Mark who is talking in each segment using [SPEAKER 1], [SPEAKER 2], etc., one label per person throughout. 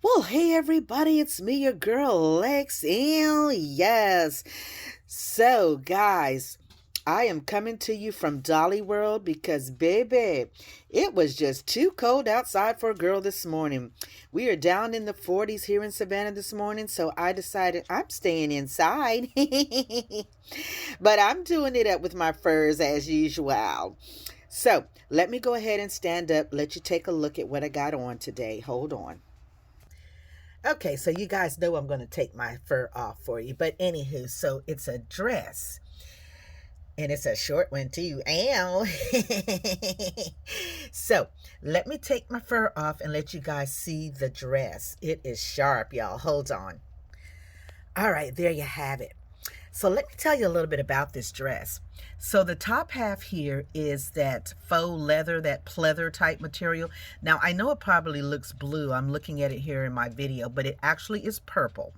[SPEAKER 1] Well, hey everybody, it's me, your girl Lex, and yes. So, guys, I am coming to you from Dolly World because, baby, it was just too cold outside for a girl this morning. We are down in the 40s here in Savannah this morning, so I decided I'm staying inside. But I'm doing it up with my furs as usual. So, let me go ahead and stand up, let you take a look at what I got on today. Hold on. Okay, so you guys know I'm going to take my fur off for you. But anywho, so it's a dress. And it's a short one too. Ow. So let me take my fur off and let you guys see the dress. It is sharp, y'all. Hold on. All right, there you have it. So let me tell you a little bit about this dress. So the top half here is that faux leather, that pleather type material. Now I know it probably looks blue. I'm looking at it here in my video, but it actually is purple.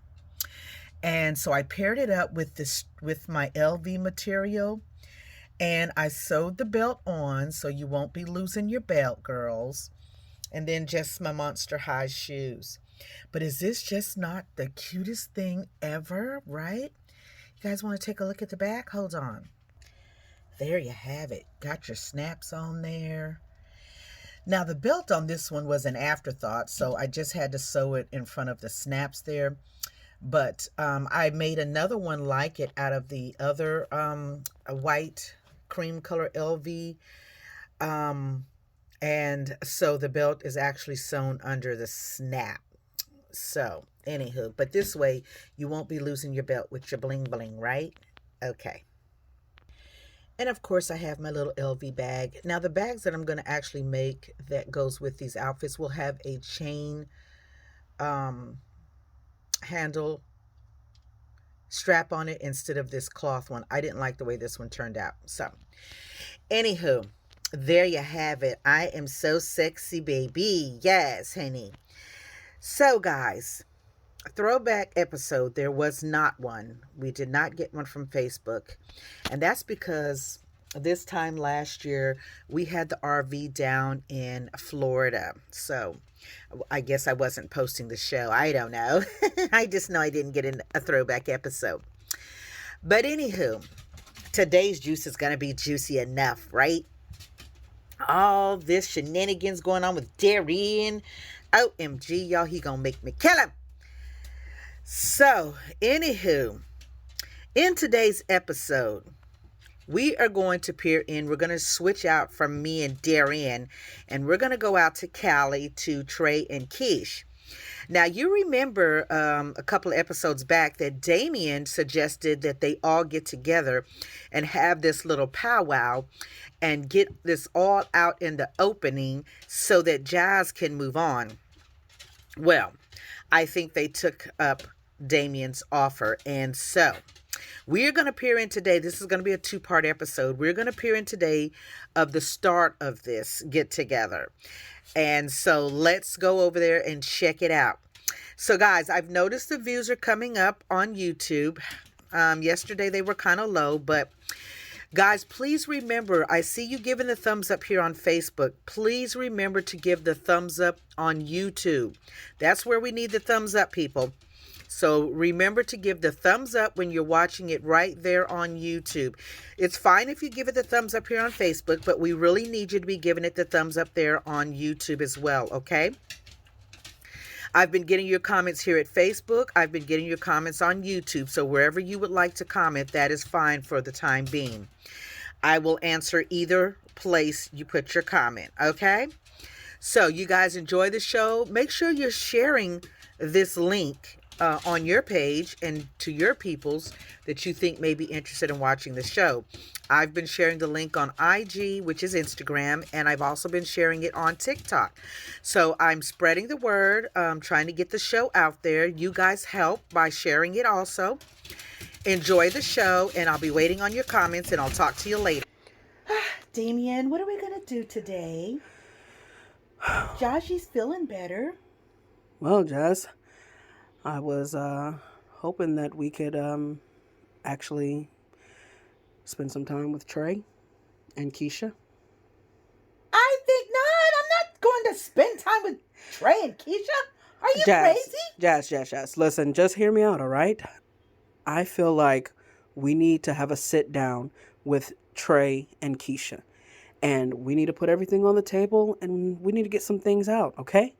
[SPEAKER 1] And so I paired it up with my LV material, and I sewed the belt on so you won't be losing your belt, girls. And then just my Monster High shoes. But is this just not the cutest thing ever, right? You guys want to take a look at the back? Hold on. There you have it. Got your snaps on there. Now the belt on this one was an afterthought, so I just had to sew it in front of the snaps there. But I made another one like it out of the other white cream color LV. And so the belt is actually sewn under the snap. So, anywho, but this way you won't be losing your belt with your bling bling, right? Okay. And of course I have my little LV bag. Now the bags that I'm going to actually make that goes with these outfits will have a chain handle strap on it instead of this cloth one. I didn't like the way this one turned out. So, anywho, there you have it. I am so sexy, baby. Yes, honey. So, guys, throwback episode, there was not one. We did not get one from Facebook. And that's because this time last year, we had the RV down in Florida. So, I guess I wasn't posting the show. I don't know. I just know I didn't get a throwback episode. But anywho, today's juice is going to be juicy enough, right? All this shenanigans going on with Darien. OMG, y'all, he gonna make me kill him. So, anywho, in today's episode, we are going to peer in. We're going to switch out from me and Darien, and we're going to go out to Cali to Trey and Kesh. Now, you remember a couple of episodes back that Damien suggested that they all get together and have this little powwow and get this all out in the opening so that Jazz can move on. Well, I think they took up Damien's offer, and so we are going to peer in today. This is going to be a two-part episode. We're going to peer in today of the start of this get together. And so let's go over there and check it out. So guys, I've noticed the views are coming up on YouTube. Yesterday they were kind of low, but guys, please remember, I see you giving the thumbs up here on Facebook. Please remember to give the thumbs up on YouTube. That's where we need the thumbs up, people. So remember to give the thumbs up when you're watching it right there on YouTube. It's fine if you give it the thumbs up here on Facebook, but we really need you to be giving it the thumbs up there on YouTube as well, okay? I've been getting your comments here at Facebook. I've been getting your comments on YouTube. So wherever you would like to comment, that is fine for the time being. I will answer either place you put your comment, okay? So you guys enjoy the show. Make sure you're sharing this link on your page and to your peoples that you think may be interested in watching the show. I've been sharing the link on IG, which is Instagram, and I've also been sharing it on TikTok. So I'm spreading the word, trying to get the show out there. You guys help by sharing it also. Enjoy the show, and I'll be waiting on your comments, and I'll talk to you later. Damien, what are we going to do today? Joshy's feeling better.
[SPEAKER 2] Well, Jazz, I was hoping that we could actually spend some time with Trey and Keisha.
[SPEAKER 1] I think not. I'm not going to spend time with Trey and Keisha. Are you
[SPEAKER 2] Jazz,
[SPEAKER 1] crazy?
[SPEAKER 2] Jazz. Listen, just hear me out, all right? I feel like we need to have a sit down with Trey and Keisha. And we need to put everything on the table and we need to get some things out, okay?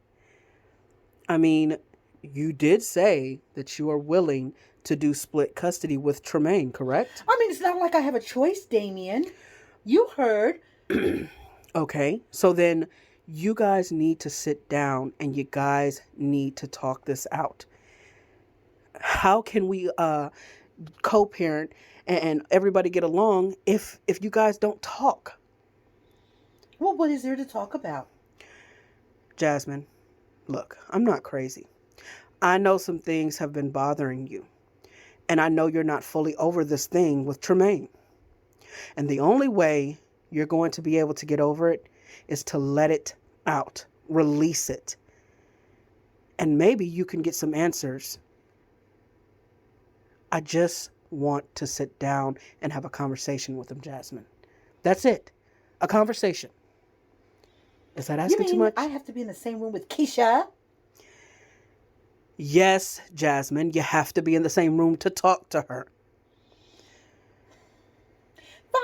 [SPEAKER 2] I mean, you did say that you are willing to do split custody with Tremaine, correct?
[SPEAKER 1] I mean, it's not like I have a choice, Damien. You heard.
[SPEAKER 2] Okay, so then you guys need to sit down and you guys need to talk this out. How can we co-parent and everybody get along if you guys don't talk?
[SPEAKER 1] Well, what is there to talk about?
[SPEAKER 2] Jasmine, look, I'm not crazy. I know some things have been bothering you, and I know you're not fully over this thing with Tremaine. And the only way you're going to be able to get over it is to let it out, release it. And maybe you can get some answers. I just want to sit down and have a conversation with him, Jasmine. That's it. A conversation. Is that
[SPEAKER 1] You
[SPEAKER 2] asking too
[SPEAKER 1] mean
[SPEAKER 2] much?
[SPEAKER 1] I have to be in the same room with Keisha?
[SPEAKER 2] Yes, Jasmine, you have to be in the same room to talk to her.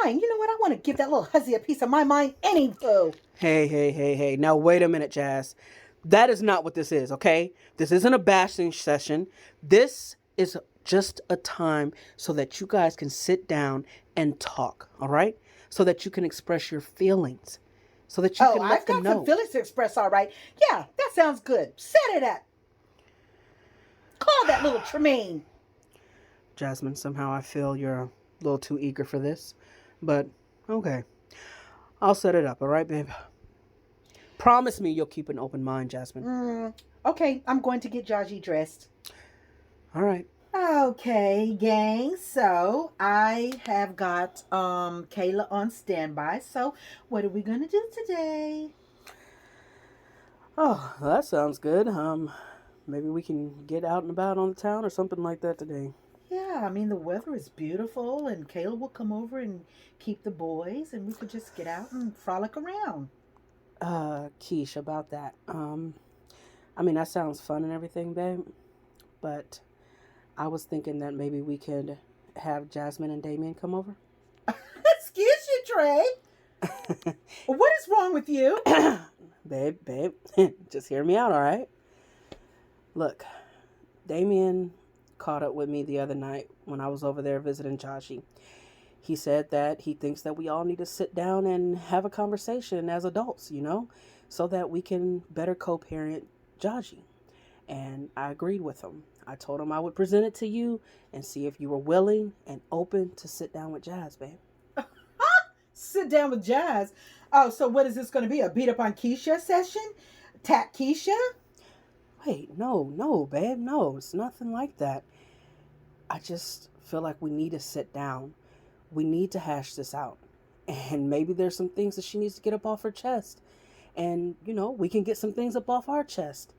[SPEAKER 1] Fine. You know what? I want to give that little hussy a piece of my mind anywho.
[SPEAKER 2] Hey. Now, wait a minute, Jazz. That is not what this is, okay? This isn't a bashing session. This is just a time so that you guys can sit down and talk, all right? So that you can express your feelings. So that you can let
[SPEAKER 1] I've
[SPEAKER 2] them
[SPEAKER 1] got
[SPEAKER 2] know.
[SPEAKER 1] some feelings to express, all right. Yeah, that sounds good. Set it up. Call that little Tremaine.
[SPEAKER 2] Jasmine, somehow I feel you're a little too eager for this. But, okay. I'll set it up, all right, babe? Promise me you'll keep an open mind, Jasmine.
[SPEAKER 1] Okay, I'm going to get Jaji dressed.
[SPEAKER 2] All right.
[SPEAKER 1] Okay, gang. So I have got Kayla on standby. So what are we gonna do today?
[SPEAKER 2] Oh, that sounds good. Maybe we can get out and about on the town or something like that today.
[SPEAKER 1] Yeah, I mean the weather is beautiful, and Kayla will come over and keep the boys, and we could just get out and frolic around.
[SPEAKER 2] Keish, about that. I mean that sounds fun and everything, babe. But I was thinking that maybe we could have Jasmine and Damien come over.
[SPEAKER 1] Excuse you, Trey. What is wrong with you?
[SPEAKER 2] Babe, just hear me out, all right? Look, Damien caught up with me the other night when I was over there visiting Joshi. He said that he thinks that we all need to sit down and have a conversation as adults, so that we can better co-parent Joshi. And I agreed with him. I told him I would present it to you and see if you were willing and open to sit down with Jazz, babe.
[SPEAKER 1] Sit down with Jazz. Oh, so what is this going to be? A beat up on Keisha session? Tat Keisha?
[SPEAKER 2] Wait, no, babe, no, it's nothing like that. I just feel like we need to sit down. We need to hash this out. And maybe there's some things that she needs to get up off her chest. And, we can get some things up off our chest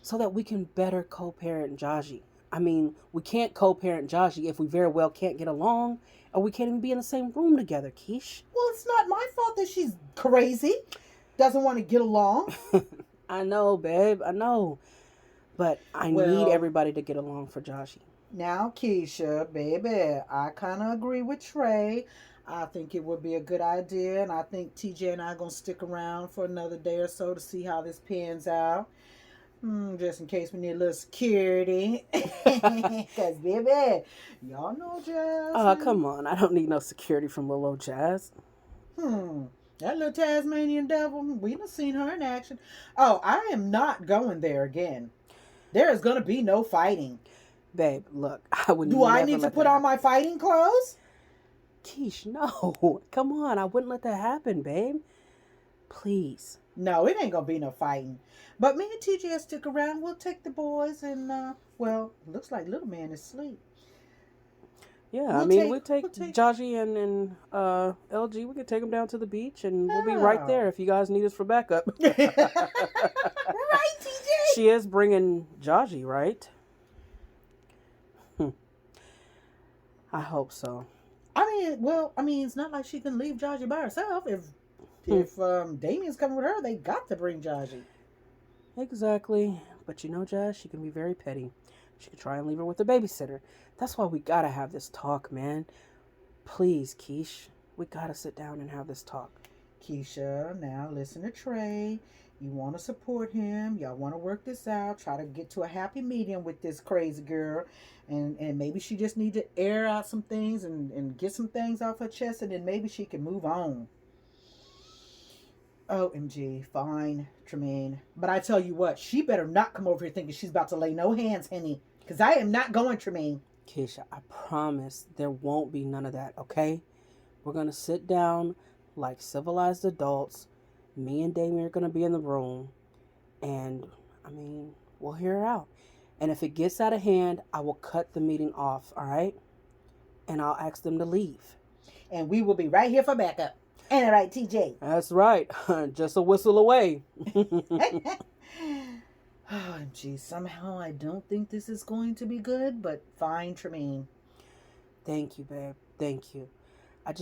[SPEAKER 2] so that we can better co-parent Jaji. I mean, we can't co-parent Jaji if we very well can't get along or we can't even be in the same room together, Keish.
[SPEAKER 1] Well, it's not my fault that she's crazy. Doesn't want to get along.
[SPEAKER 2] I know, babe, I know. But I need everybody to get along for Jaji.
[SPEAKER 1] Now, Keisha, baby, I kind of agree with Trey. I think it would be a good idea, and I think TJ and I are going to stick around for another day or so to see how this pans out. Just in case we need a little security. Because, baby, y'all know Jazz.
[SPEAKER 2] Oh, come on. I don't need no security from little old Jazz.
[SPEAKER 1] That little Tasmanian devil, we done seen her in action. Oh, I am not going there again. There is going to be no fighting.
[SPEAKER 2] Babe, look, I would
[SPEAKER 1] Do I need to put on my fighting clothes?
[SPEAKER 2] Keish, no. Come on, I wouldn't let that happen, babe. Please.
[SPEAKER 1] No, it ain't gonna be no fighting. But me and TJ stick around. We'll take the boys and, looks like little man is asleep.
[SPEAKER 2] Yeah, we'll take Jaji and LG. We can take them down to the beach and we'll be right there if you guys need us for backup.
[SPEAKER 1] Right, TJ?
[SPEAKER 2] She is bringing Jaji, right? I hope so.
[SPEAKER 1] It's not like she can leave Jaji by herself. If Damien's coming with her, they got to bring Jaji.
[SPEAKER 2] Exactly. But you know, Jazz, she can be very petty. She can try and leave her with the babysitter. That's why we gotta have this talk, man. Please, Kesh, we gotta sit down and have this talk.
[SPEAKER 1] Keisha, now listen to Trey. You want to support him. Y'all want to work this out. Try to get to a happy medium with this crazy girl. And maybe she just need to air out some things and get some things off her chest, and then maybe she can move on. OMG, fine, Tremaine. But I tell you what, she better not come over here thinking she's about to lay no hands, Henny. Because I am not going, Tremaine.
[SPEAKER 2] Keisha, I promise there won't be none of that, okay? We're going to sit down like civilized adults. Me and Damien are going to be in the room. And, we'll hear her out. And if it gets out of hand, I will cut the meeting off, all right? And I'll ask them to leave.
[SPEAKER 1] And we will be right here for backup. Ain't that right, TJ?
[SPEAKER 2] That's right. Just a whistle away.
[SPEAKER 1] OMG, somehow I don't think this is going to be good, but fine, Tremaine.
[SPEAKER 2] Thank you, babe. Thank you. I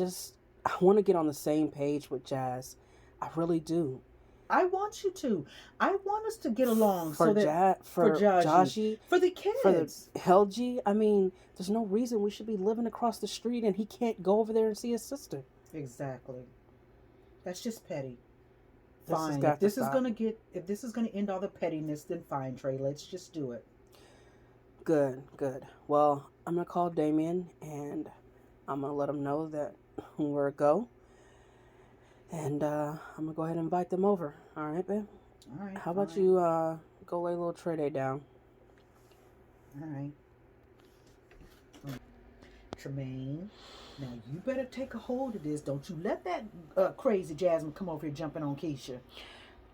[SPEAKER 2] want to get on the same page with Jazz. I really do.
[SPEAKER 1] I want you to. I want us to get along
[SPEAKER 2] for
[SPEAKER 1] Jaji, for the kids.
[SPEAKER 2] For the LG. There's no reason we should be living across the street and he can't go over there and see his sister.
[SPEAKER 1] Exactly. That's just petty. Fine. If this is gonna end all the pettiness, then fine, Trey. Let's just do it.
[SPEAKER 2] Good. Well, I'm gonna call Damien and I'm gonna let him know that we're a go. And I'm gonna go ahead and invite them over. All right, babe?
[SPEAKER 1] All right.
[SPEAKER 2] How about you go lay a little Trey Day down?
[SPEAKER 1] All right. Tremaine, now you better take a hold of this. Don't you let that crazy Jasmine come over here jumping on Keisha.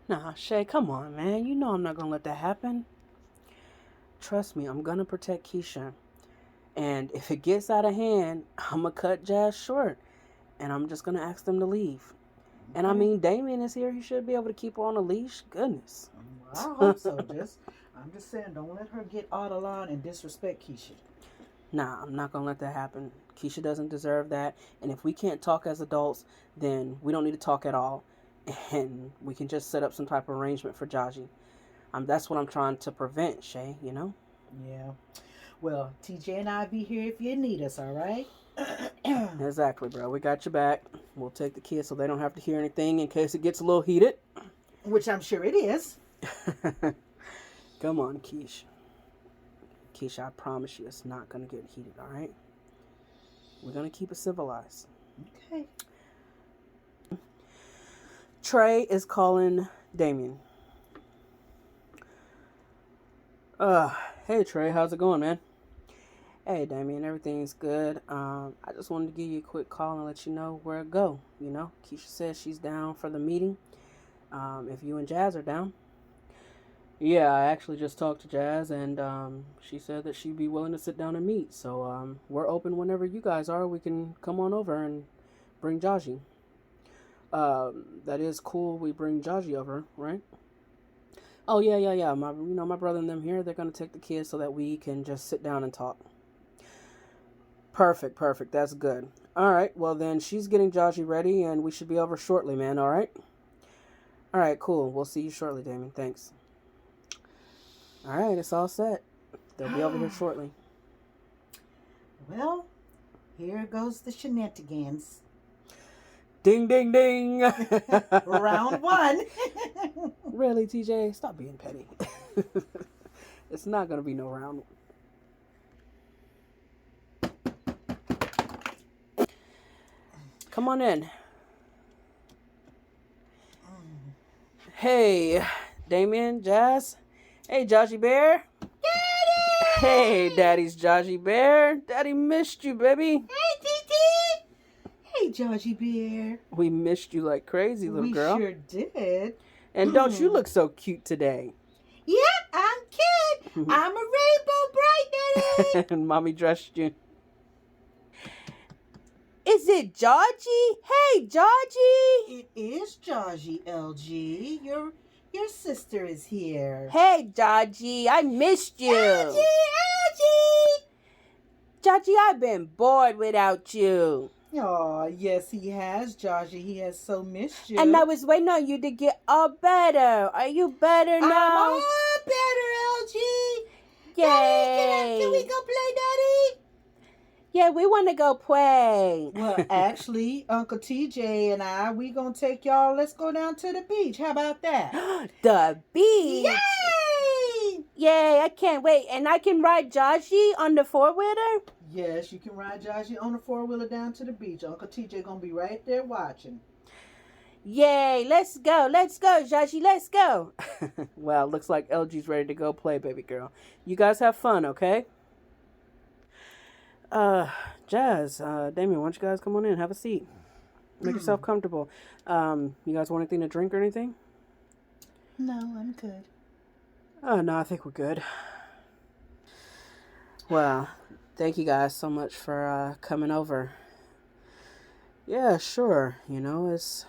[SPEAKER 2] Nah, Shay, come on, man. You know I'm not gonna let that happen. Trust me, I'm gonna protect Keisha. And if it gets out of hand, I'm gonna cut Jazz short. And I'm just gonna ask them to leave. And Damien is here. He should be able to keep her on a leash. Goodness.
[SPEAKER 1] Well, I hope so. I'm just saying, don't let her get out of line and disrespect Keisha.
[SPEAKER 2] Nah, I'm not going to let that happen. Keisha doesn't deserve that. And if we can't talk as adults, then we don't need to talk at all. And we can just set up some type of arrangement for Jaji. That's what I'm trying to prevent, Shay, you know?
[SPEAKER 1] Yeah. Well, TJ and I be here if you need us, all right?
[SPEAKER 2] Exactly, bro. We got your back. We'll take the kids so they don't have to hear anything in case it gets a little heated.
[SPEAKER 1] Which I'm sure it is.
[SPEAKER 2] Come on, Kesh. Keisha, I promise you it's not going to get heated, all right? We're going to keep it civilized.
[SPEAKER 1] Okay.
[SPEAKER 2] Trey is calling Damien. Hey, Trey, how's it going, man? Hey, Damien, everything's good. I just wanted to give you a quick call and let you know where to go, you know? Keisha says she's down for the meeting. If you and Jazz are down. Yeah, I actually just talked to Jazz, and she said that she'd be willing to sit down and meet. So we're open whenever you guys are. We can come on over and bring Jaji. That is cool. We bring Jaji over, right? Oh yeah. My brother and them here. They're gonna take the kids so that we can just sit down and talk. Perfect. That's good. All right. Well then, she's getting Jaji ready, and we should be over shortly, man. All right. All right. Cool. We'll see you shortly, Damien. Thanks. All right, it's all set. They'll be over here shortly.
[SPEAKER 1] Well, here goes the shenanigans.
[SPEAKER 2] Ding, ding, ding.
[SPEAKER 1] Round one.
[SPEAKER 2] Really, TJ? Stop being petty. It's not going to be no round. Come on in. Hey, Damien, Jazz. Hey, Jaji Bear.
[SPEAKER 1] Daddy!
[SPEAKER 2] Hey, Daddy's Jaji Bear. Daddy missed you, baby.
[SPEAKER 1] Hey, Titi. Hey, Jaji Bear.
[SPEAKER 2] We missed you like crazy, little girl.
[SPEAKER 1] We sure did.
[SPEAKER 2] And don't you look so cute today?
[SPEAKER 1] Yep, I'm cute. I'm a rainbow bright, Daddy.
[SPEAKER 2] And Mommy dressed you.
[SPEAKER 3] Is it Jaji? Hey, Jaji.
[SPEAKER 1] It is Jaji, LG. Your sister is here.
[SPEAKER 3] Hey, Jaji, I missed you.
[SPEAKER 1] LG.
[SPEAKER 3] Jaji, I've been bored without you.
[SPEAKER 1] Oh, yes, he has, Jaji. He has so missed you.
[SPEAKER 3] And I was waiting on you to get all better. Are you better now?
[SPEAKER 1] I'm all better, LG.
[SPEAKER 3] Yay!
[SPEAKER 1] Daddy, can we go play, Daddy?
[SPEAKER 3] Yeah, we want to go play.
[SPEAKER 1] Well, actually, Uncle TJ and we gonna take y'all. Let's go down to the beach. How about that?
[SPEAKER 3] The beach.
[SPEAKER 1] Yay!
[SPEAKER 3] Yay, I can't wait. And I can ride Joshi on the four-wheeler?
[SPEAKER 1] Yes, you can ride Joshi on a four-wheeler down to the beach. Uncle TJ gonna be right there watching.
[SPEAKER 3] Yay, let's go, Joshi, let's go.
[SPEAKER 2] Well, looks like LG's ready to go play, baby girl. You guys have fun, okay? Jazz, Damien, why don't you guys come on in, have a seat. Make yourself comfortable. You guys want anything to drink or anything?
[SPEAKER 1] No, I'm good.
[SPEAKER 2] No, I think we're good. Well, thank you guys so much for coming over. Yeah, sure. You know, it's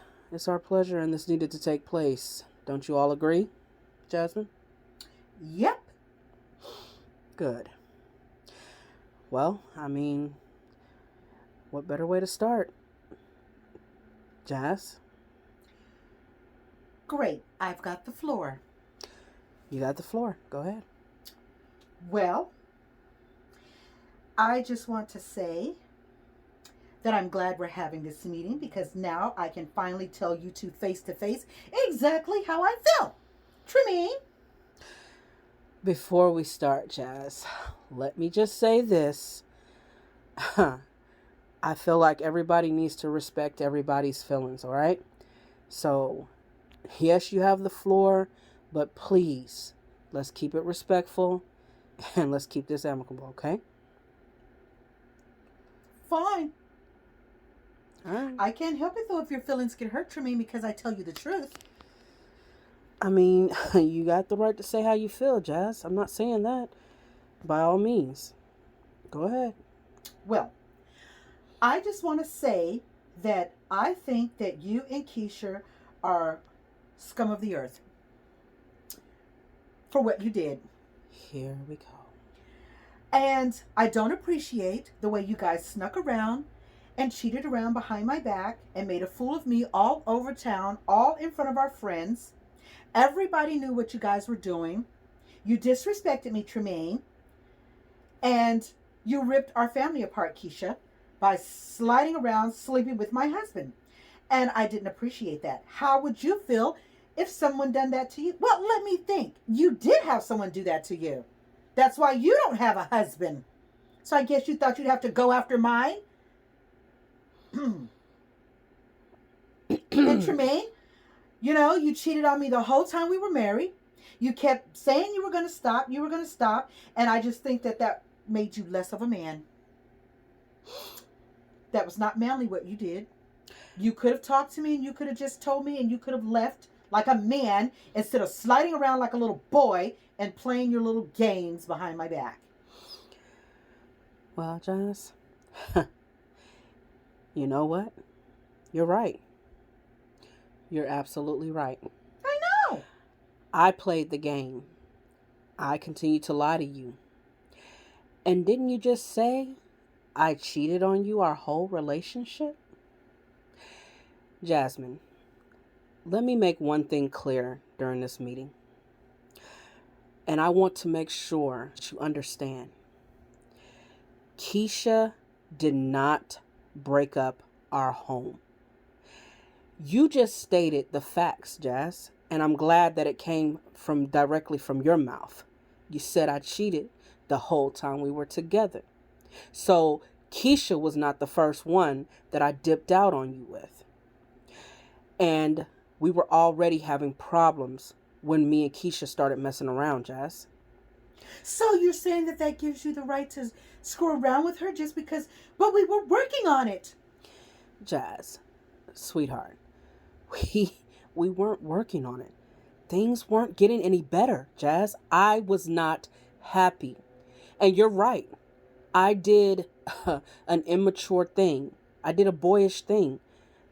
[SPEAKER 2] our pleasure and this needed to take place. Don't you all agree, Jasmine?
[SPEAKER 1] Yep.
[SPEAKER 2] Good. Well, I mean, what better way to start? Jazz?
[SPEAKER 1] Great. I've got the floor.
[SPEAKER 2] You got the floor. Go ahead.
[SPEAKER 1] Well, I just want to say that I'm glad we're having this meeting because now I can finally tell you two face to face exactly how I feel. Trimmy.
[SPEAKER 2] Before we start, Jazz, let me just say this. I feel like everybody needs to respect everybody's feelings, all right? So, yes, you have the floor, but please, let's keep it respectful and let's keep this amicable, okay?
[SPEAKER 1] Fine.
[SPEAKER 2] All right.
[SPEAKER 1] I can't help it though if your feelings get hurt, Trimmy, because I tell you the truth.
[SPEAKER 2] I mean, you got the right to say how you feel, Jazz. I'm not saying that. By all means. Go ahead.
[SPEAKER 1] Well, I just want to say that I think that you and Keisha are scum of the earth for what you did.
[SPEAKER 2] Here we go.
[SPEAKER 1] And I don't appreciate the way you guys snuck around and cheated around behind my back and made a fool of me all over town, all in front of our friends. Everybody knew what you guys were doing. You disrespected me, Tremaine. And you ripped our family apart, Keisha, by sliding around sleeping with my husband. And I didn't appreciate that. How would you feel if someone done that to you? Well, let me think. You did have someone do that to you. That's why you don't have a husband. So I guess you thought you'd have to go after mine? And Tremaine, you know, you cheated on me the whole time we were married. You kept saying you were going to stop, and I just think that made you less of a man. That was not manly what you did. You could have talked to me, and you could have just told me, and you could have left like a man instead of sliding around like a little boy and playing your little games behind my back.
[SPEAKER 2] Well, Jazz, you know what? You're right. You're absolutely right.
[SPEAKER 1] I know.
[SPEAKER 2] I played the game. I continued to lie to you. And didn't you just say I cheated on you our whole relationship? Jasmine, let me make one thing clear during this meeting. And I want to make sure that you understand. Keisha did not break up our home. You just stated the facts, Jazz, and I'm glad that it came directly from your mouth. You said I cheated the whole time we were together. So Keisha was not the first one that I dipped out on you with. And we were already having problems when me and Keisha started messing around, Jazz.
[SPEAKER 1] So you're saying that gives you the right to screw around with her just because, but we were working on it.
[SPEAKER 2] Jazz, sweetheart, we weren't working on it. Things weren't getting any better, Jazz. I was not happy. And you're right. I did an immature thing. I did a boyish thing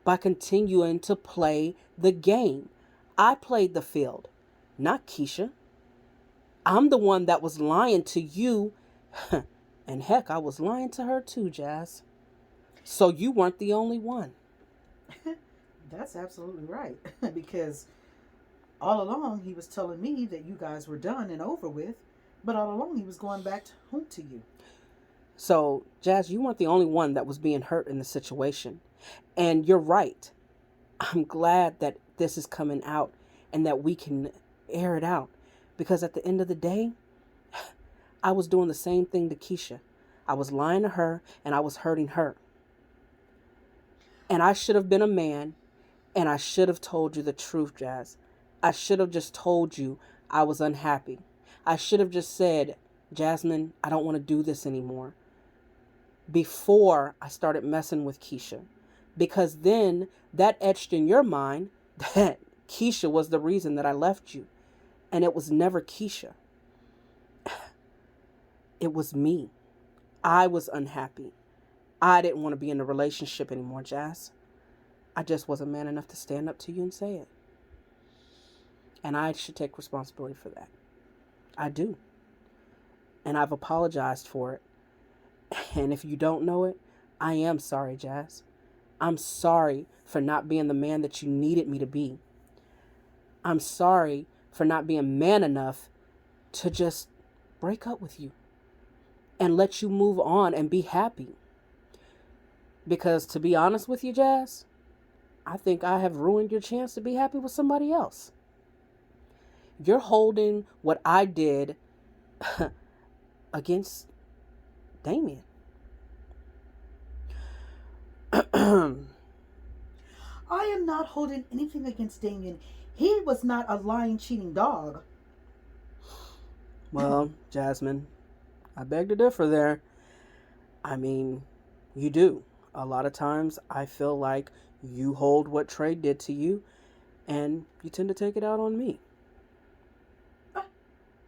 [SPEAKER 2] by continuing to play the game. I played the field, not Keisha. I'm the one that was lying to you. And heck, I was lying to her too, Jazz. So you weren't the only one.
[SPEAKER 1] That's absolutely right. Because
[SPEAKER 4] All along, he was telling me that you guys were done and over with, but all along, he was going back home to you.
[SPEAKER 2] So, Jazz, you weren't the only one that was being hurt in the situation. And you're right. I'm glad that this is coming out and that we can air it out. Because at the end of the day, I was doing the same thing to Keisha. I was lying to her and I was hurting her. And I should have been a man and I should have told you the truth, Jazz. I should have just told you I was unhappy. I should have just said, Jasmine, I don't want to do this anymore, before I started messing with Keisha. Because then that etched in your mind that Keisha was the reason that I left you. And it was never Keisha. It was me. I was unhappy. I didn't want to be in a relationship anymore, Jazz. I just wasn't man enough to stand up to you and say it. And I should take responsibility for that. I do. And I've apologized for it. And if you don't know it, I am sorry, Jazz. I'm sorry for not being the man that you needed me to be. I'm sorry for not being man enough to just break up with you and let you move on and be happy. Because to be honest with you, Jazz, I think I have ruined your chance to be happy with somebody else. You're holding what I did against Damien.
[SPEAKER 4] I am not holding anything against Damien. He was not a lying, cheating dog.
[SPEAKER 2] Well, Jasmine, I beg to differ there. I mean, you do. A lot of times I feel like you hold what Trey did to you and you tend to take it out on me.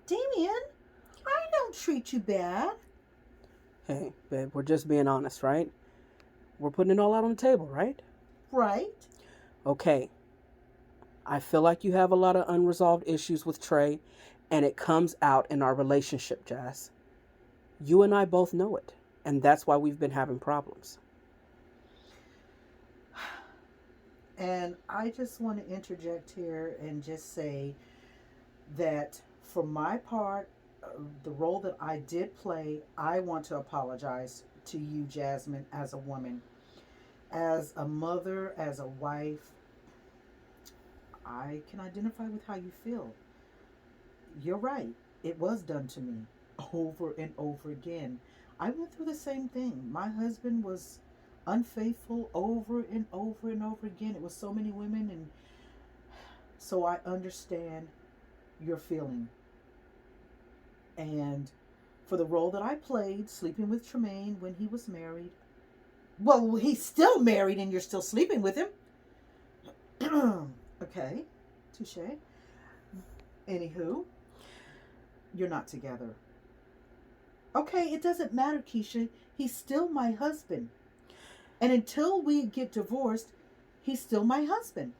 [SPEAKER 4] Damien, I don't treat you bad.
[SPEAKER 2] Hey, babe, we're just being honest, right? We're putting it all out on the table, right?
[SPEAKER 4] Right?
[SPEAKER 2] Okay. I feel like you have a lot of unresolved issues with Trey, and it comes out in our relationship, Jazz. You and I both know it, and that's why we've been having problems.
[SPEAKER 4] And I just want to interject here and just say that for my part, the role that I did play, I want to apologize to you, Jasmine, as a woman, as a mother, as a wife. I can identify with how you feel. You're right. It was done to me over and over again. I went through the same thing. My husband was unfaithful over and over and over again. It was so many women, and so I understand your feeling. And for the role that I played, sleeping with Tremaine when he was married. Well, he's still married and you're still sleeping with him. Okay, touche. Anywho, you're not together. Okay, it doesn't matter, Keisha. He's still my husband. And until we get divorced, he's still my husband.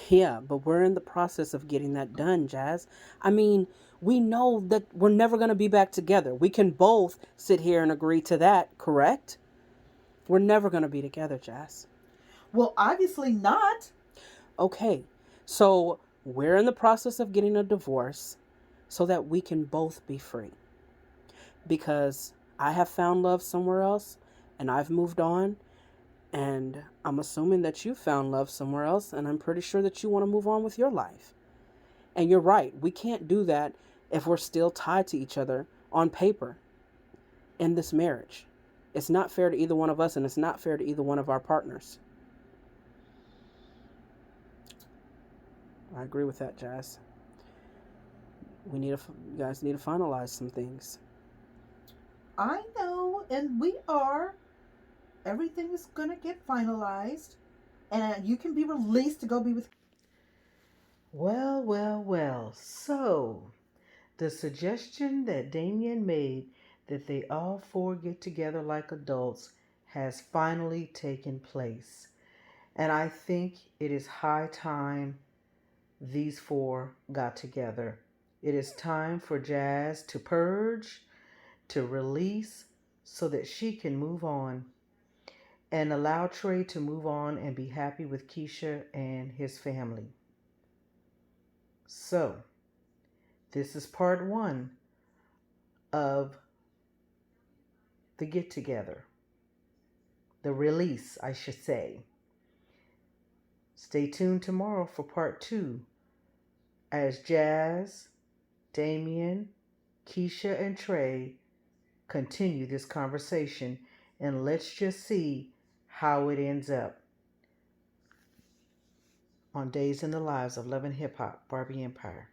[SPEAKER 2] Yeah, but we're in the process of getting that done, Jazz. I mean, we know that we're never going to be back together. We can both sit here and agree to that, correct? We're never going to be together, Jazz.
[SPEAKER 4] Well, obviously not.
[SPEAKER 2] Okay, so we're in the process of getting a divorce so that we can both be free. Because I have found love somewhere else and I've moved on. And I'm assuming that you found love somewhere else. And I'm pretty sure that you want to move on with your life. And you're right. We can't do that if we're still tied to each other on paper in this marriage. It's not fair to either one of us, and it's not fair to either one of our partners. I agree with that, Jazz. You guys need to finalize some things.
[SPEAKER 4] I know, and we are. Everything is going to get finalized, and you can be released to go be with. Well, well, well. So, the suggestion that Damien made that they all four get together like adults has finally taken place. And I think it is high time these four got together. It is time for Jazz to purge, to release, so that she can move on and allow Trey to move on and be happy with Keisha and his family.
[SPEAKER 1] So, this is part one of the get together, the release, I should say. Stay tuned tomorrow for part two as Jazz, Damien, Keisha, and Trey continue this conversation, and let's just see how it ends up on Days in the Lives of Love and Hip Hop, Barbie Empire.